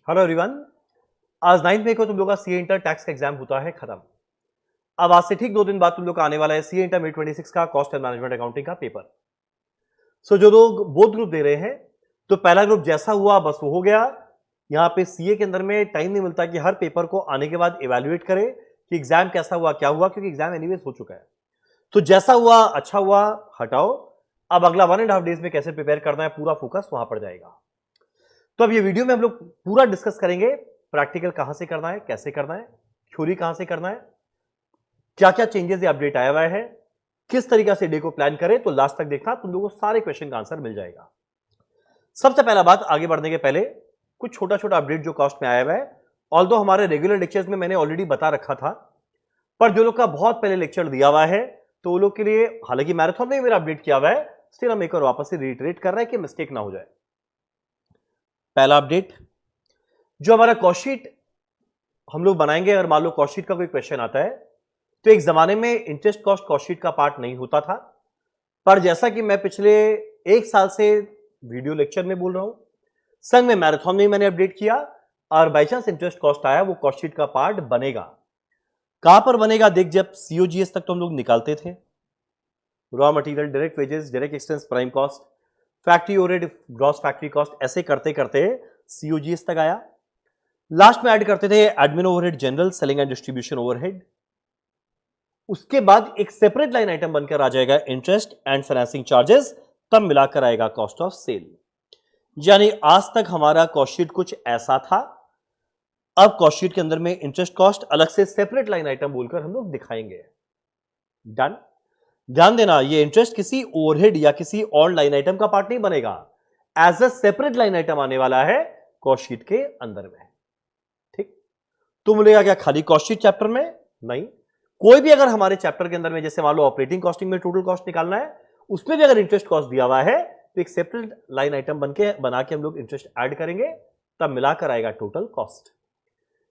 Hello everyone. आज 9 मई को तुम लोग का सीए इंटर टैक्स का एग्जाम होता है खत्म। अब आज से ठीक 2 दिन बाद तुम लोग का आने वाला है सीए इंटर मे 26 का कॉस्ट एंड मैनेजमेंट अकाउंटिंग का पेपर। सो जो लोग बोथ ग्रुप दे रहे हैं, तो पहला ग्रुप जैसा हुआ बस वो हो गया। यहां पे सीए के अंदर में टाइम नहीं मिलता कि हर पेपर को आने के बाद इवेल्युएट करे कि एग्जाम कैसा हुआ क्या हुआ, क्योंकि एग्जाम एनीवेज हो चुका है। तो जैसा हुआ अच्छा हुआ हटाओ। अब अगला 1.5 डेज में कैसे प्रिपेयर करना है पूरा फोकस वहां पर जाएगा। तो अब ये वीडियो में हम लोग पूरा डिस्कस करेंगे, प्रैक्टिकल कहां से करना है, कैसे करना है, थ्योरी कहां से करना है, क्या क्या चेंजेस या अपडेट आया हुआ है, किस तरीके से डे को प्लान करें। तो लास्ट तक देखना, तुम लोगों को सारे क्वेश्चन का आंसर मिल जाएगा। सबसे पहला बात, आगे बढ़ने के पहले कुछ छोटा छोटा अपडेट जो कॉस्ट में आया हुआ है। ऑल्दो हमारे रेगुलर लेक्चर्स में मैंने ऑलरेडी बता रखा था, पर जो लोग का बहुत पहले लेक्चर दिया हुआ है तो वो लोग के लिए, हालांकि मैराथन में मेरा अपडेट किया हुआ है, स्टिल हम एक और वापस से रिट्रेट कर रहे हैं कि मिस्टेक ना हो जाए। पहला अपडेट, जो हमारा कॉस्ट शीट हम लोग बनाएंगे, अगर मान लो कॉस्ट शीट का कोई क्वेश्चन आता है, तो एक जमाने में इंटरेस्ट कॉस्ट कॉस्ट शीट का पार्ट नहीं होता था, पर जैसा कि मैं पिछले 1 साल से वीडियो लेक्चर में बोल रहा हूं, संग में मैराथन में मैंने अपडेट किया, और बाई चांस इंटरेस्ट कॉस्ट आया वो कॉस्ट शीट का पार्ट बनेगा। कहां पर बनेगा देख, जब सीओजीएस तक तो हम लोग निकालते थे, raw material, direct wages, direct expense, prime cost, factory overhead, gross factory cost, ऐसे करते करते सीओजीएस तक आया। लास्ट में ऐड करते थे admin overhead, general, selling and distribution overhead. उसके बाद एक सेपरेट लाइन आइटम बनकर आ जाएगा इंटरेस्ट एंड फाइनेंसिंग चार्जेस, तब मिलाकर आएगा कॉस्ट ऑफ सेल। यानी आज तक हमारा कॉस्ट शीट कुछ ऐसा था। अब कॉस्ट शीट के अंदर में इंटरेस्ट कॉस्ट अलग से सेपरेट लाइन आइटम बोलकर हम लोग दिखाएंगे। डन। ध्यान देना, ये इंटरेस्ट किसी ओवरहेड या किसी और लाइन आइटम का पार्ट नहीं बनेगा, as a separate line item आने वाला है कॉस्ट शीट के अंदर में। ठीक, तो मिलेगा क्या खाली कॉस्ट शीट चैप्टर में? नहीं, कोई भी अगर हमारे चैप्टर के अंदर में, जैसे मान लो ऑपरेटिंग कॉस्टिंग में टोटल कॉस्ट निकालना है, उसमें भी अगर इंटरेस्ट कॉस्ट दिया हुआ है तो एक सेपरेट लाइन आइटम बना के हम लोग इंटरेस्ट ऐड करेंगे, तब मिलाकर आएगा टोटल कॉस्ट।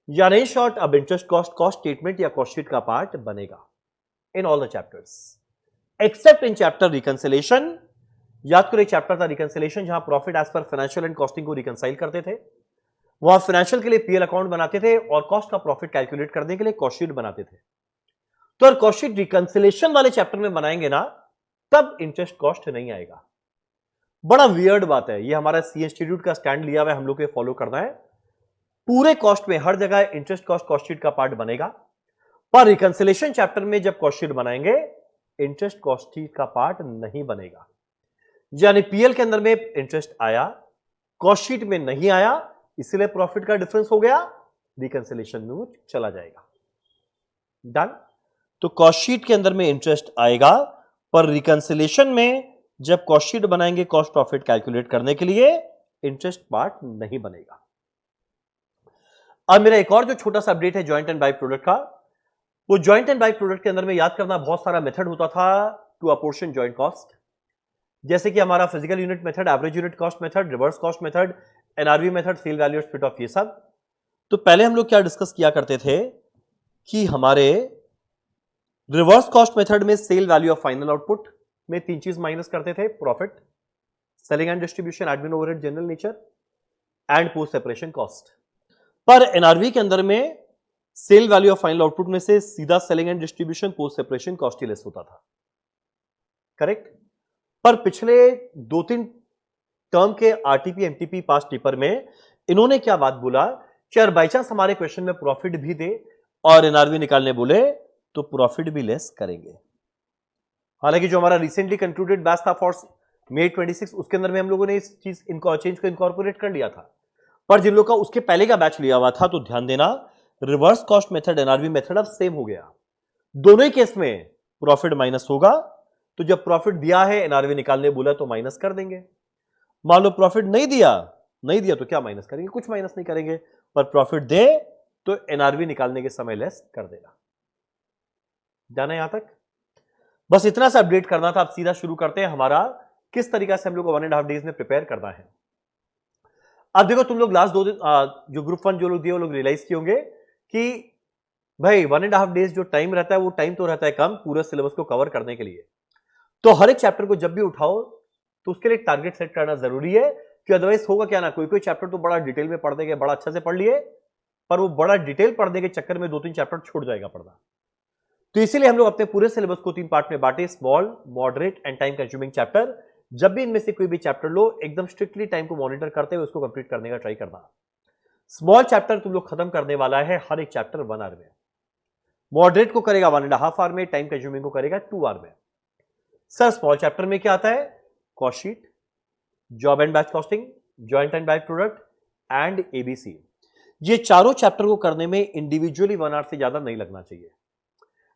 यानी इन शॉर्ट, अब इंटरेस्ट कॉस्ट कॉस्ट स्टेटमेंट या कॉस्ट शीट का पार्ट बनेगा in all the chapters except in chapter reconciliation. याद करो एक चैप्टर था रिकंसिलेशन, जहां profit as per financial and costing को रिकंसाइल करते थे। वहां फाइनेंशियल के लिए पीएल अकाउंट बनाते थे और कॉस्ट का प्रॉफिट कैलकुलेट करने के लिए कॉस्ट शीट बनाते थे। तो अगर कॉस्ट शीट रिकंसिलेशन वाले चैप्टर में बनाएंगे ना, तब इंटरेस्ट कॉस्ट नहीं आएगा। बड़ा वियर्ड बात है, ये हमारा सी इंस्टीट्यूट का स्टैंड लिया हुआ है, हम लोग को फॉलो करना है। पूरे कॉस्ट में हर जगह इंटरेस्ट कॉस्ट कॉस्ट शीट का पार्ट बनेगा, पर रिकंसिलेशन चैप्टर में जब कॉस्ट शीट बनाएंगे, इंटरेस्ट कॉस्ट शीट का पार्ट नहीं बनेगा। यानी पीएल के अंदर में इंटरेस्ट आया, कॉस्ट शीट में नहीं आया, इसलिए प्रॉफिट का डिफरेंस हो गया, रिकंसिलेशन में वो चला जाएगा। डन। तो कॉस्ट शीट के अंदर में इंटरेस्ट आएगा, पर रिकंसिलेशन में जब कॉस्ट शीट बनाएंगे कॉस्ट प्रॉफिट कैलकुलेट करने के लिए, इंटरेस्ट पार्ट नहीं बनेगा। अब मेरा एक और जो छोटा सा अपडेट है ज्वाइंट एंड बाय प्रोडक्ट का, वो ज्वाइंट एंड बाय प्रोडक्ट के अंदर में याद करना बहुत सारा मेथड होता था टू अपोर्शन ज्वाइंट कॉस्ट, जैसे कि हमारा physical unit method, average unit cost method, reverse cost method, NRV method, sale value split off, ये सब। तो पहले हम लोग क्या डिस्कस किया करते थे कि हमारे रिवर्स कॉस्ट मेथड में sale value of final output में 3 चीज माइनस करते थे, profit, selling and distribution, admin overhead, general nature and post separation cost. पर एनआरवी के अंदर में sale value of final output में से सीधा selling and distribution, post separation cost ही लेस होता था। करेक्ट। पर पिछले 2-3 टर्म के आरटीपी एमटीपी पास पेपर में इन्होंने क्या बात बोला कि अगर बाई चांस हमारे क्वेश्चन में प्रॉफिट भी दे और एनआरवी निकालने बोले तो प्रॉफिट भी लेस करेंगे। हालांकि जो हमारा रिसेंटली कंक्लूडेड बैच था फॉर May 26, उसके अंदर में हम लोगों ने इस चीज चेंज को इनकॉर्पोरेट कर लिया था, पर जिन लोग का उसके पहले का बैच लिया हुआ था, तो ध्यान देना, reverse cost method NRV method अब सेम हो गया। दोनों ही केस में प्रॉफिट माइनस होगा, तो जब प्रॉफिट दिया है एनआरवी निकालने बोला तो माइनस कर देंगे। मान लो प्रॉफिट नहीं दिया तो क्या माइनस करेंगे? कुछ माइनस नहीं करेंगे, पर प्रॉफिट दे तो एनआरवी निकालने के समय लेस कर देगा। जाना यहां तक? बस इतना सा अपडेट करना था। अब सीधा शुरू करते हैं, हमारा किस तरीका से हम लोग को 1.5 डेज में प्रिपेयर करना है। अब देखो, तुम लोग लास्ट 2 दिन जो ग्रुप 1 जो लोग दिए वो लोग रियलाइज किए होंगे कि भाई 1.5 डेज जो टाइम रहता है, वो टाइम तो रहता है कम पूरे सिलेबस को कवर करने के लिए। तो हर एक चैप्टर को जब भी उठाओ तो उसके लिए टारगेट सेट करना जरूरी है कि अदरवाइज होगा क्या ना, कोई कोई चैप्टर तो बड़ा डिटेल में पढ़ देंगे, बड़ा अच्छा से पढ़ लिए, पर वो बड़ा डिटेल पढ़ने के चक्कर में 2-3 चैप्टर छूट जाएगा पढ़ना। तो इसीलिए हम लोग अपने पूरे सिलेबस को 3 पार्ट में बांटे, small, moderate and time consuming chapter. जब भी इनमें से कोई भी चैप्टर लो, एकदम स्ट्रिक्टली टाइम को मॉनिटर करते हुए उसको कंप्लीट करने का ट्राई करना। स्मॉल चैप्टर तुम लोग खत्म करने वाला है हर एक चैप्टर 1 आवर में, मॉडरेट को करेगा 1.5 आवर में, टाइम कंज्यूमिंग को करेगा 2 आवर में। सर स्मॉल चैप्टर में क्या आता है? Cost sheet, job and batch costing, joint and by product and ABC. ये चारों चैप्टर को करने में इंडिविजुअली 1 आवर से ज्यादा नहीं लगना चाहिए।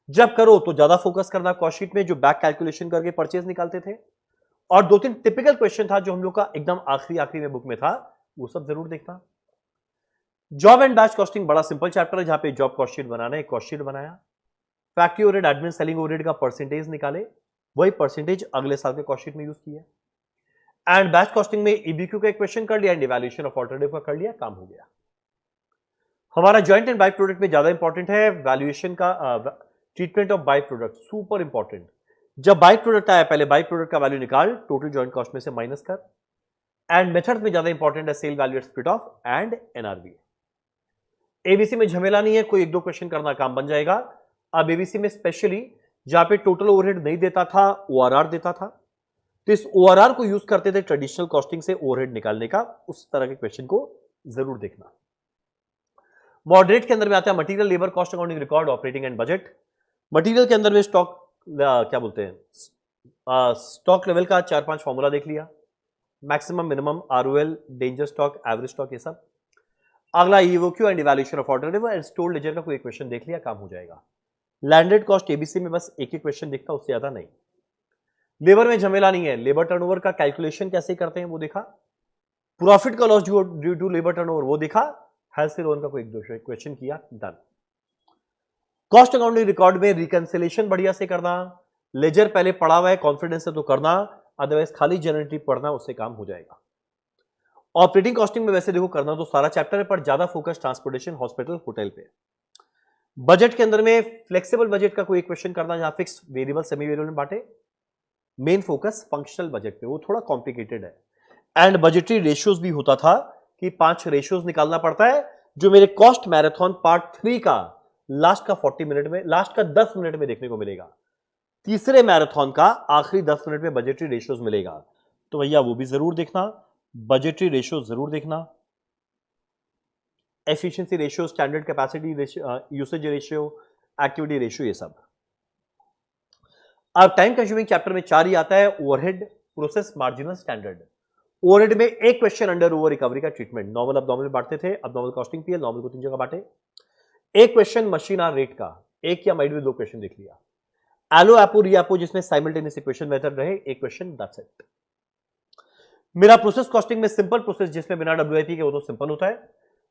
जब करो तो ज्यादा फोकस करना कॉस्ट शीट में, जो बैक कैलकुलेशन करके परचेज निकालते थे, और 2-3 टिपिकल क्वेश्चन था जो हम लोग का एकदम आखिरी में बुक में था, वो सब जरूर देखना। जॉब एंड बैच कॉस्टिंग बड़ा सिंपल चैप्टर है, जहां पे जॉब कॉस्ट शीट बनाना है, कॉस्ट शीट बनाया, factory overhead, admin, selling overhead का परसेंटेज निकाले, वही परसेंटेज अगले साल के कॉस्ट शीट में यूज किया। एंड बैच कॉस्टिंग में ईबीक्यू का एक क्वेश्चन कर लिया एंड इवैल्यूएशन ऑफ अल्टरनेटिव का कर लिया, काम हो गया। हमारा जॉइंट एंड बाय प्रोडक्ट में ज्यादा इंपॉर्टेंट है वैल्यूएशन का, treatment of by product, super important. जब बाय प्रोडक्ट आया, पहले बाय प्रोडक्ट का वैल्यू निकाल, टोटल जॉइंट कॉस्ट में से माइनस कर। एंड मेथड में ज्यादा इंपॉर्टेंट है sale value split off and NRV. ABC में झमेला नहीं है, कोई 1-2 क्वेश्चन करना काम बन जाएगा। अब एबीसी में स्पेशली जहां पे टोटल ओवरहेड नहीं देता था, ओआरआर देता था, तो इस ओआरआर को यूज करते थे ट्रेडिशनल कॉस्टिंग से ओवरहेड निकालने का, उस तरह के क्वेश्चन को जरूर देखना। मॉडरेट के अंदर में आता है material, labour, cost accounting, record, operating and budget. Material के अंदर में स्टॉक, क्या बोलते हैं, स्टॉक लेवल का 4-5 फॉर्मूला देख लिया, maximum, minimum, ROL, danger stock, average stock, ये सब। अगला EOQ and evaluation of alternative and store ledger का कोई क्वेश्चन देख लिया, काम हो जाएगा। लैंडेड कॉस्ट एबीसी में बस एक ही क्वेश्चन दिखता, उससे ज्यादा नहीं। लेबर में झमेला नहीं है, लेबर टर्नओवर का कैलकुलेशन कैसे करते हैं वो देखा, प्रॉफिट का loss due to labour turnover वो देखा, हेल्थ से लोन का कोई क्वेश्चन किया, डन। कॉस्ट अकाउंटिंग रिकॉर्ड में रिकंसिलेशन बढ़िया से करना, लेजर पहले पढ़ा हुआ है, कॉन्फिडेंस से तो करना, अदरवाइज खाली जनरेटिव पढ़ना, उससे काम हो जाएगा। ऑपरेटिंग कॉस्टिंग में वैसे देखो करना तो सारा चैप्टर है, पर ज्यादा फोकस ट्रांसपोर्टेशन, हॉस्पिटल, होटल पे। बजट के अंदर में फ्लेक्सिबल बजट का कोई क्वेश्चन करना, जहां फिक्स, वेरिएबल, सेमी वेरिएबल में बांटे। मेन फोकस फंक्शनल बजट पे, वो थोड़ा कॉम्प्लिकेटेड है। एंड बजटरी रेशियोज भी होता था कि 5 रेशियोज निकालना पड़ता है, जो मेरे कॉस्ट मैराथन पार्ट 3 का लास्ट का 40 मिनट में, लास्ट का 10 मिनट में देखने को मिलेगा। तीसरे मैराथन का आखिरी 10 मिनट में बजटरी रेशियोज मिलेगा, तो भैया वो भी जरूर देखना, बजटरी रेशियो जरूर देखना, efficiency ratio, standard capacity ratio, usage ratio, activity ratio, ये सब। अब टाइम कंज्यूमिंग चैप्टर में 4 ही आता है, overhead, process, marginal, standard. Overhead में एक क्वेश्चन अंडर ओवर रिकवरी का ट्रीटमेंट, नॉर्मल अबनॉर्मल बांटते थे, अबनॉर्मल कॉस्टिंग पीएल, नॉर्मल को 3 जगह बांटे। एक क्वेश्चन मशीन आर रेट का, एक या माइड में 2 क्वेश्चन देख लिया। एलो एपो रीएपो जिसमें साइमल्टेनियस इक्वेशन मेथड रहे, एक क्वेश्चन, दैट्स इट। मेरा प्रोसेस कॉस्टिंग में सिंपल प्रोसेस जिसमें बिना डब्ल्यूआईपी के, वो तो सिंपल होता है।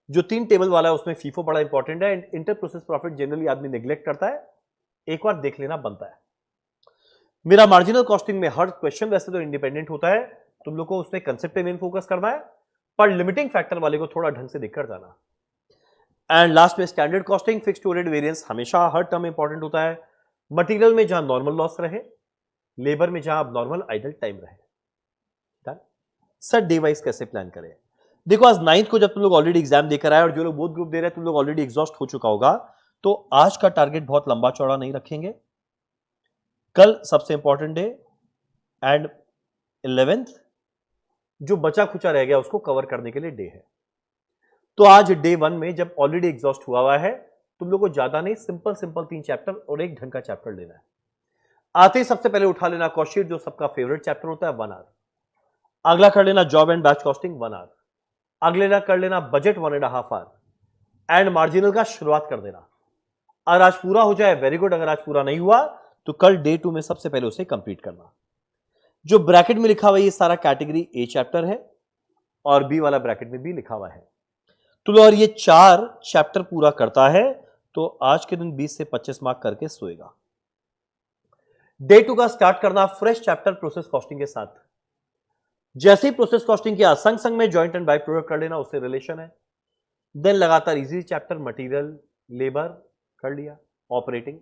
जो 3 टेबल वाला है उसमें फीफो बड़ा इंपॉर्टेंट है, and inter process profit generally आदमी नेग्लेक्ट करता है, एक बार देख लेना बनता है। मेरा मार्जिनल कॉस्टिंग में हर क्वेश्चन वैसे तो इंडिपेंडेंट होता है, तुम लोग को उसमें कंसेप्ट पे मेन फोकस करना है, पर लिमिटिंग फैक्टर वाले को थोड़ा ढंग से देखकर जाना। एंड लास्ट में standard costing, fixed overhead variance हमेशा हर टर्म इंपॉर्टेंट होता है। मटेरियल में जहां नॉर्मल लॉस रहे, लेबर में जहां नॉर्मल आइडल टाइम रहे। सर डे वाइज कैसे प्लान करें? देखो आज 9th को जब तुम लोग ऑलरेडी एग्जाम देकर आए, और जो लोग बोथ ग्रुप दे रहे हैं तुम लोग ऑलरेडी एग्जॉस्ट हो चुका होगा, तो आज का टारगेट बहुत लंबा चौड़ा नहीं रखेंगे। कल सबसे इंपॉर्टेंट डे, एंड 11th जो बचा खुचा रह गया उसको कवर करने के लिए डे है। तो आज डे 1 में जब ऑलरेडी एग्जॉस्ट हुआ है, तुम लोग को ज्यादा नहीं, सिंपल 3 चैप्टर और एक ढंग का चैप्टर लेना है। आते ही सबसे पहले उठा लेना कॉस्ट शीट, जो सबका फेवरेट चैप्टर होता है, 1 आवर। अगला कर लेना job and batch costing, 1 hour. अगले कर लेना बजट, 1.5 आवर। एंड मार्जिनल का शुरुआत कर देना। अगर आज पूरा हो जाए वेरी गुड, अगर आज पूरा नहीं हुआ तो कल डे 2 में सबसे पहले उसे कंप्लीट करना। जो ब्रैकेट में लिखा हुआ है ये सारा कैटेगरी ए चैप्टर है, और बी वाला ब्रैकेट में भी लिखा हुआ है। तो अगर ये 4 चैप्टर पूरा करता है तो आज के दिन 20 से 25 मार्क करके सोएगा। डे 2 का स्टार्ट करना फ्रेश चैप्टर प्रोसेस कॉस्टिंग के साथ। जैसे ही प्रोसेस कॉस्टिंग किया, संग संग में जॉइंट एंड बाय प्रोडक्ट कर लेना, उससे रिलेशन है। देन लगातार इजी चैप्टर मटेरियल, लेबर कर लिया, ऑपरेटिंग।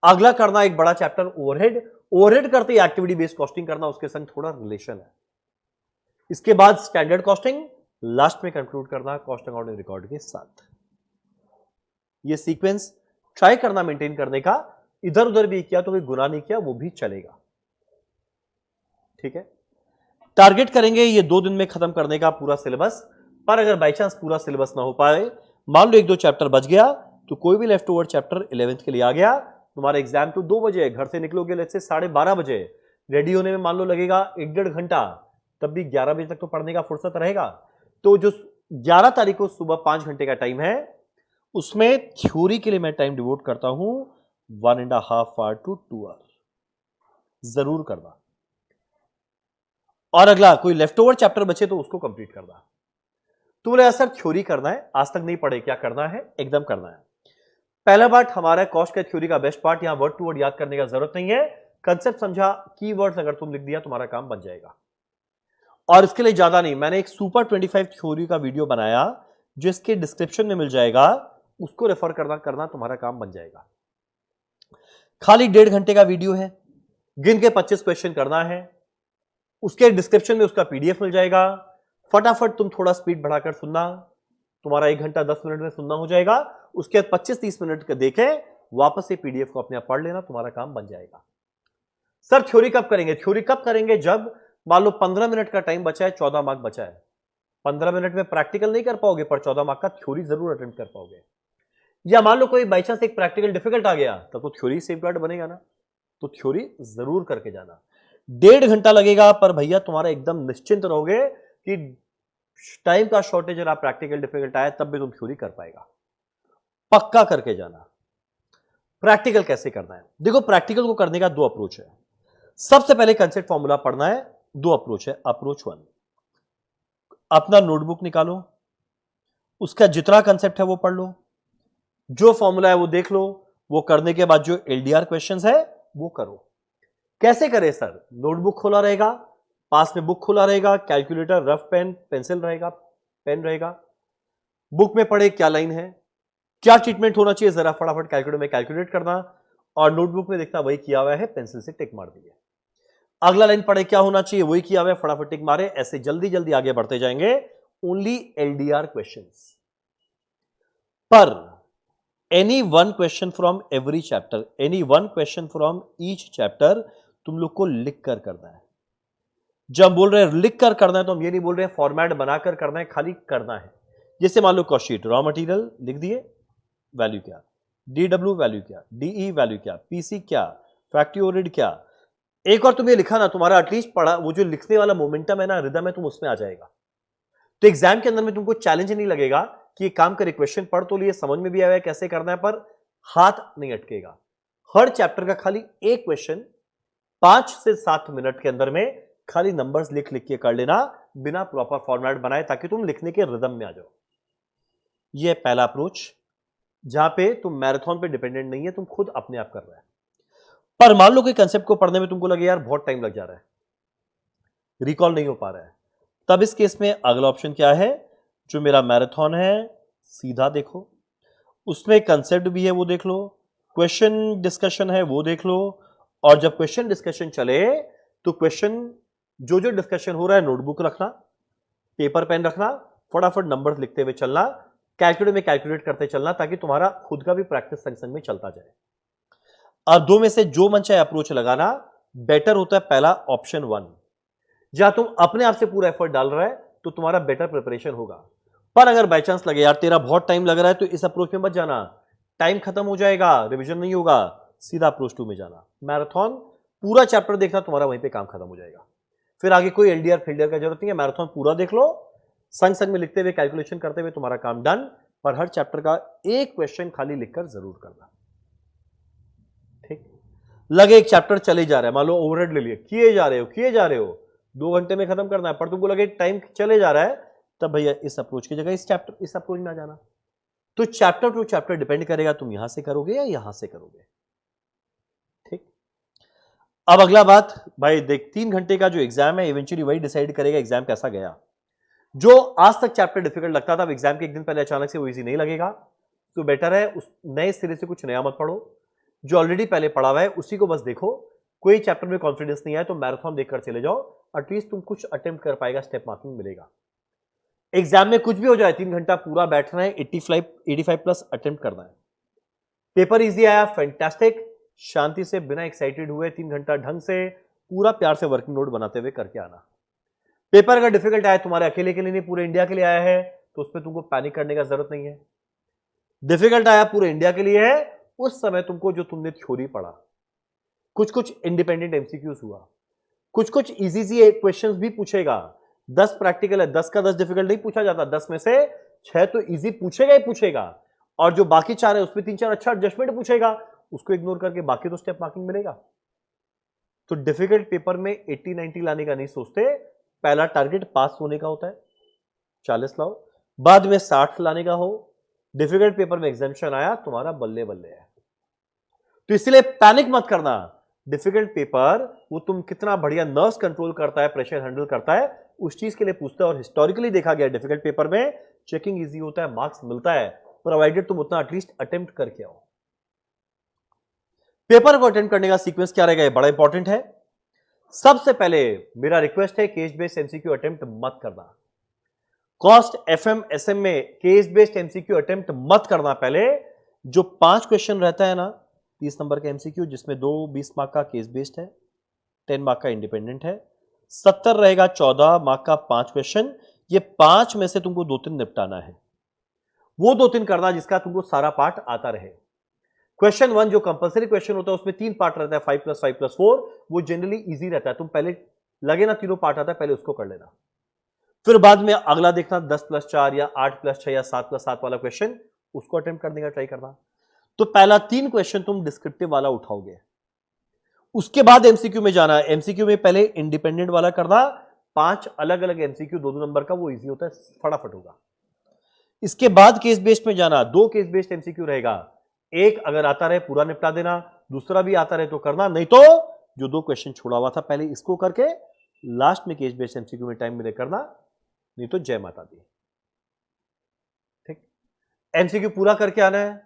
अगला करना एक बड़ा चैप्टर ओवरहेड, ओवरहेड करते ही एक्टिविटी बेस्ड कॉस्टिंग करना, उसके संग थोड़ा रिलेशन है। इसके बाद स्टैंडर्ड कॉस्टिंग, लास्ट में कंक्लूड करना कॉस्ट अकाउंटिंग रिकॉर्ड के साथ। ये सीक्वेंस ट्राई करना मेंटेन करने का, इधर उधर भी किया तो कोई गुनाह नहीं किया वो भी चलेगा। ठीक है, टारगेट करेंगे ये 2 दिन में खत्म करने का पूरा सिलेबस। पर अगर बाई चांस पूरा सिलेबस ना हो पाए, मान लो 1-2 चैप्टर बच गया, तो कोई भी लेफ्ट ओवर चैप्टर 11th के लिए आ गया, तुम्हारा एग्जाम तो 2 बजे, घर से निकलोगे लेट्स से 12:30 बजे, रेडी होने में मान लो लगेगा 1-1.5 घंटा, तब भी 11 बजे तक तो पढ़ने का फुर्सत रहेगा। तो जो 11 तारीख को सुबह 5 घंटे का टाइम है, उसमें थ्योरी के लिए मैं टाइम डिवोट करता हूं 1.5 आवर to 2 आवर जरूर करना। और अगला कोई लेफ्ट ओवर चैप्टर बचे तो उसको कंप्लीट करना। तो बोले सर थ्योरी करना है, आज तक नहीं पढ़े, क्या करना है? एकदम करना है। पहला पार्ट हमारा कॉस्ट का थ्योरी का बेस्ट पार्ट, यहां वर्ड टू वर्ड याद करने का जरूरत नहीं है, कंसेप्ट समझा, कीवर्ड्स अगर तुम लिख दिया तुम्हारा काम बन जाएगा। और इसके लिए ज्यादा नहीं, मैंने एक सुपर 25 थ्योरी का वीडियो बनाया जो इसके डिस्क्रिप्शन में मिल जाएगा, उसको रेफर करना तुम्हारा काम बन जाएगा। खाली 1.5 घंटे का वीडियो है, गिन के 25 क्वेश्चन करना है, उसके डिस्क्रिप्शन में उसका पीडीएफ मिल जाएगा। फटाफट तुम थोड़ा स्पीड बढ़ाकर सुनना, तुम्हारा 1 घंटा 10 मिनट में सुनना हो जाएगा। उसके बाद 25-30 मिनट का देखें, वापस से पीडीएफ को अपने आप पढ़ लेना, तुम्हारा काम बन जाएगा। सर थ्योरी कब करेंगे? थ्योरी कब करेंगे? जब मान लो 15 मिनट का टाइम बचा है, 14 मार्क बचा है। 15 मिनट में प्रैक्टिकल नहीं कर पाओगे, पर 14 मार्क का थ्योरी जरूर अटेंड कर पाओगे। या मान लो कोई बाई चांस एक प्रैक्टिकल डिफिकल्ट आ गया, तब तो थ्योरी सेफगार्ड बनेगा ना, तो थ्योरी जरूर करके जाना। 1.5 घंटा लगेगा, पर भैया तुम्हारा एकदम निश्चिंत रहोगे कि टाइम का शॉर्टेज और प्रैक्टिकल डिफिकल्ट आया तब भी तुम थ्योरी कर पाएगा। पक्का करके जाना। प्रैक्टिकल कैसे करना है? देखो प्रैक्टिकल को करने का 2 अप्रोच है। सबसे पहले कंसेप्ट फॉर्मूला पढ़ना है, 2 अप्रोच है। अप्रोच 1, अपना नोटबुक निकालो, उसका जितना कंसेप्ट है वो पढ़ लो, जो फॉर्मूला है वो देख लो, वो करने के बाद जो एलडीआर क्वेश्चंस है वो करो। कैसे करें सर? नोटबुक खोला रहेगा, पास में बुक खोला रहेगा, कैलकुलेटर, रफ पेन, पेंसिल रहेगा, पेन रहेगा, बुक में पढ़े क्या लाइन है, क्या ट्रीटमेंट होना चाहिए, जरा फटाफट कैलकुलेटर में कैलकुलेट करना, और नोटबुक में देखना वही किया हुआ है, पेंसिल से टिक मार दिए। अगला लाइन पढ़े क्या होना चाहिए, वही किया हुआ है, फटाफट टिक मारे। ऐसे जल्दी जल्दी आगे बढ़ते जाएंगे। ओनली एलडीआर क्वेश्चंस, पर any one question from every chapter, any one question from each chapter तुम लोग को लिख कर करना है। जब बोल रहे हैं लिख कर करना है, तो हम ये नहीं बोल रहे हैं फॉर्मेट बनाकर करना है, खाली करना है। जैसे मान low cost sheet, raw material लिख दिए, वैल्यू क्या, डीडब्ल्यू वैल्यू क्या, डीई वैल्यू क्या, पीसी क्या, फैक्ट्री ओवरहेड क्या। एक और तुम ये लिखा ना, तुम्हारा एटलीस्ट पढ़ा, वो जो लिखने वाला मोमेंटम है ना, रिदम है, तुम उसमें आ जाएगा। तो एग्जाम के अंदर में तुमको चैलेंज नहीं लगेगा कि काम करे, क्वेश्चन पढ़ तो लिए, समझ में भी आया है कैसे करना है, पर हाथ नहीं अटकेगा। हर चैप्टर का खाली एक क्वेश्चन 5 से 7 मिनट के अंदर में खाली नंबर्स लिख लिख के कर लेना, बिना प्रॉपर फॉर्मेट बनाए, ताकि तुम लिखने के रिदम में आ जाओ। यह पहला अप्रोच, जहां पे तुम मैराथन पे डिपेंडेंट नहीं है, तुम खुद अपने आप कर रहे हैं। पर मान लो कि कंसेप्ट को पढ़ने में तुमको लगे यार बहुत टाइम लग जा रहा है, रिकॉल नहीं हो पा रहा है, तब इस केस में अगला ऑप्शन क्या है, जो मेरा मैराथन है सीधा देखो, उसमें कंसेप्ट भी है वो देख लो, क्वेश्चन डिस्कशन है वो देख लो, और जब क्वेश्चन डिस्कशन चले तो क्वेश्चन जो जो डिस्कशन हो रहा है नोटबुक रखना, पेपर पेन रखना, फटाफट नंबर्स लिखते हुए चलना, कैलकुलेटर में कैलकुलेट करते चलना, ताकि तुम्हारा खुद का भी प्रैक्टिस संग संग में चलता जाए। अब 2 में से जो मन चाहे अप्रोच लगाना, बेटर होता है पहला ऑप्शन 1, जहां तुम अपने आप से पूरा एफर्ट डाल रहा है, तो तुम्हारा बेटर प्रिपरेशन होगा। पर अगर बाय चांस लगे यार तेरा बहुत टाइम लग रहा है, तो इस अप्रोच में मत जाना, टाइम खत्म हो जाएगा, रिवीजन नहीं होगा, सीधा अप्रोच 2 में जाना। मैराथन पूरा चैप्टर देखना, तुम्हारा वहीं पे काम खत्म हो जाएगा, फिर आगे कोई एलडीआर फिल्डर का जरूरत नहीं है। मैराथन पूरा देख लो, संग संग में लिखते हुए कैलकुलेशन करते हुए तुम्हारा काम डन। पर हर चैप्टर का एक क्वेश्चन खाली लिखकर जरूर करना। ठीक, लगे एक चैप्टर चले जा रहा है, मान लो ओवरहेड ले लिए, किए जा रहे हो 2 घंटे में खत्म करना है, पर तुमको लगे टाइम चले जा रहा है, तब भैया इस अप्रोच की जगह इस अप्रोच में आ जाना। तो चैप्टर टू चैप्टर डिपेंड करेगा तुम यहां से करोगे या यहां से करोगे। ठीक, अब अगला बात भाई देख, 3 घंटे का जो एग्जाम है, इवेंचुअली वही डिसाइड करेगा एग्जाम कैसा गया। जो आज तक चैप्टर डिफिकल्ट लगता था, अब एग्जाम के एक दिन पहले अचानक से वो इजी नहीं लगेगा, तो बेटर है उस नए सिरे से कुछ नया मत पढ़ो, जो ऑलरेडी पहले पढ़ा हुआ है उसी को बस देखो। कोई चैप्टर में कॉन्फिडेंस नहीं आया तो मैराथन देखकर चले जाओ, एटलीस्ट तुम कुछ अटेम्प्ट कर पाएगा, स्टेप मार्किंग मिलेगा। एग्जाम में कुछ भी हो जाए 3 घंटा पूरा बैठना है, 85 प्लस अटेम्प्ट करना है। पेपर इजी आया, फैंटास्टिक। शांति से बिना एक्साइटेड हुए 3 घंटा ढंग से पूरा प्यार से वर्किंग नोट बनाते हुए करके आना। पेपर अगर डिफिकल्ट आया, तुम्हारे अकेले के लिए नहीं, पूरे इंडिया के लिए आया है, तो उसमें तुमको पैनिक करने का जरूरत नहीं है। डिफिकल्ट आया पूरे इंडिया के लिए है, उस समय तुमको जो तुमने थ्योरी पढ़ा, कुछ कुछ इंडिपेंडेंट एमसीक्यूज हुआ, कुछ कुछ इजी सी क्वेश्चंस भी पूछेगा। 10 प्रैक्टिकल है, 10 का 10 डिफिकल्ट नहीं पूछा जाता, 10 में से 6 तो इजी पूछेगा ही पूछेगा, और जो बाकी 4 है उसमें 3-4 अच्छा एडजस्टमेंट पूछेगा, उसको इग्नोर करके बाकी तो स्टेप मार्किंग मिलेगा। तो डिफिकल्ट पेपर में 80-90 लाने का नहीं सोचते, पहला टारगेट पास होने का होता है, 40 लाओ, बाद में 60 लाने का हो। डिफिकल्ट पेपर में एग्जामिशन आया, तुम्हारा बल्ले बल्ले है। तो इसलिए पैनिक मत करना। डिफिकल्ट पेपर वो तुम कितना बढ़िया नर्व्स कंट्रोल करता है, प्रेशर हैंडल करता है, उस चीज के लिए पूछता है। और हिस्टोरिकली देखा गया डिफिकल्ट पेपर में चेकिंग इजी होता है, मार्क्स मिलता है, प्रोवाइडेड तुम उतना एटलीस्ट अटेम्प्ट करके आओ। पेपर को अटेम्प्ट करने का सीक्वेंस क्या रहेगा, ये बड़ा इंपॉर्टेंट है। सबसे पहले मेरा रिक्वेस्ट है, केस बेस्ड एमसीक्यू अटेम्प्ट मत करना। कॉस्ट एफएम एसएम में केस बेस्ड एमसीक्यू अटेम्प्ट मत करना। पहले जो 5 क्वेश्चन रहता है ना 30 नंबर का एमसीक्यू, जिसमें 2 20 मार्क का केस बेस्ड है, 10 मार्क का इंडिपेंडेंट है, 70 रहेगा 14 मार्क का 5 क्वेश्चन। ये 5 में से तुमको 2-3 निपटाना है, वो 2-3 करना जिसका तुमको सारा पार्ट आता रहे। क्वेश्चन 1 जो कंपलसरी क्वेश्चन होता है उसमें 3 पार्ट रहता है, 5+5+4, वो जनरली इजी रहता है। तुम पहले लगे ना तीनों पार्ट आता है, पहले उसको कर लेना, फिर बाद में अगला देखना 10+4 या 8+6 या 7+7 वाला क्वेश्चन, उसको अटेम्प्ट करने का ट्राई करना। तो पहला 3 क्वेश्चन तुम डिस्क्रिप्टिव वाला उठाओगे, उसके बाद एमसीक्यू में जाना। एमसीक्यू में पहले इंडिपेंडेंट वाला करना, 5 अलग अलग एमसीक्यू 2-2 नंबर का, वो इजी होता है, फटाफट होगा। इसके बाद केस बेस्ड में जाना, 2 केस बेस्ड एमसीक्यू रहेगा, एक अगर आता रहे पूरा निपटा देना, दूसरा भी आता रहे तो करना, नहीं तो जो 2 क्वेश्चन छोड़ा हुआ था पहले इसको करके लास्ट में केस बेस्ड एमसीक्यू में टाइम मिले करना, नहीं तो जय माता दी। ठीक, एमसीक्यू पूरा करके आना है,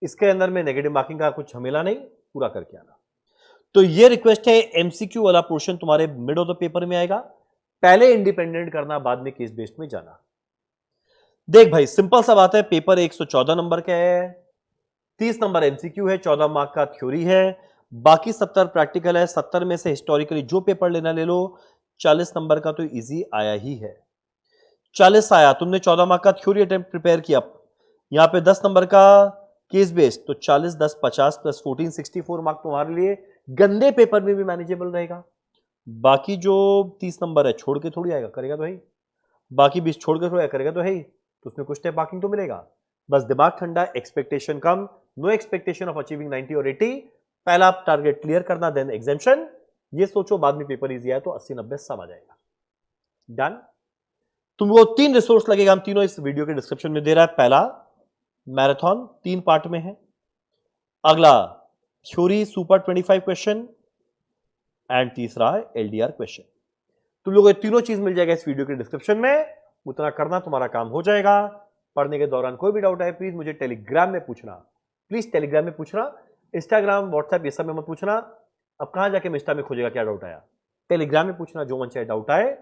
इसके अंदर में नेगेटिव मार्किंग का कुछ झमेला नहीं, पूरा करके आना। तो ये रिक्वेस्ट है, एमसीक्यू वाला पोर्शन तुम्हारे मिड ऑफ द पेपर में आएगा, पहले इंडिपेंडेंट करना, बाद में केस बेस्ड में जाना। देख भाई सिंपल सा बात है, पेपर 114 नंबर का है, 30 नंबर एमसीक्यू है, 14 मार्क का थ्योरी है, बाकी 70 प्रैक्टिकल है। 70 में से हिस्टोरिकली जो पेपर लेना ले लो, 40 नंबर का तो इजी आया ही है। 40 आया, तुमने 14 मार्क का थ्योरी अटेम्प्ट प्रिपेयर किया, यहां पे 10 नंबर का केस बेस्ड, तो 40 10 50 प्लस 14 64 मार्क तुम्हारे लिए गंदे पेपर में भी मैनेजेबल रहेगा। बाकी जो 30 नंबर है छोड़ के थोड़ी आएगा, करेगा तो है ही, बाकी 20 छोड़ के थोड़ा करेगा तो है ही, तो उसमें कुछ स्टेप मार्किंग तो मिलेगा। बस दिमाग ठंडा, एक्सपेक्टेशन कम, नो एक्सपेक्टेशन ऑफ अचीविंग 90 और 80, पहला टारगेट क्लियर करना, देन एग्जामिशन। ये सोचो बाद में पेपर इजी आया तो 80-90 सब आ जाएगा। डन। तुमको 3 रिसोर्स लगेगा, हम तीनों इस वीडियो के डिस्क्रिप्शन में दे रहा है। पहला मैराथन 3 पार्ट में है, अगला थ्योरी सुपर 25 क्वेश्चन, एंड तीसरा एलडीआर क्वेश्चन। तुम लोगों को तीनों चीज मिल जाएगा इस वीडियो के डिस्क्रिप्शन में, उतना करना तुम्हारा काम हो जाएगा। पढ़ने के दौरान कोई भी डाउट है प्लीज मुझे टेलीग्राम में पूछना, प्लीज टेलीग्राम में पूछना, इंस्टाग्राम व्हाट्सएप ये सब में मत पूछना। अब कहां जाके इंस्टा में खोजेगा क्या डाउट आया, टेलीग्राम में पूछना जो मन चाहे डाउट आए,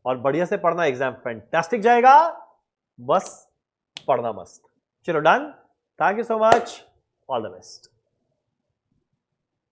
और बढ़िया से पढ़ना, एग्जाम फैंटास्टिक जाएगा, बस पढ़ना मस्त। चलो done, thank you so much, all the best.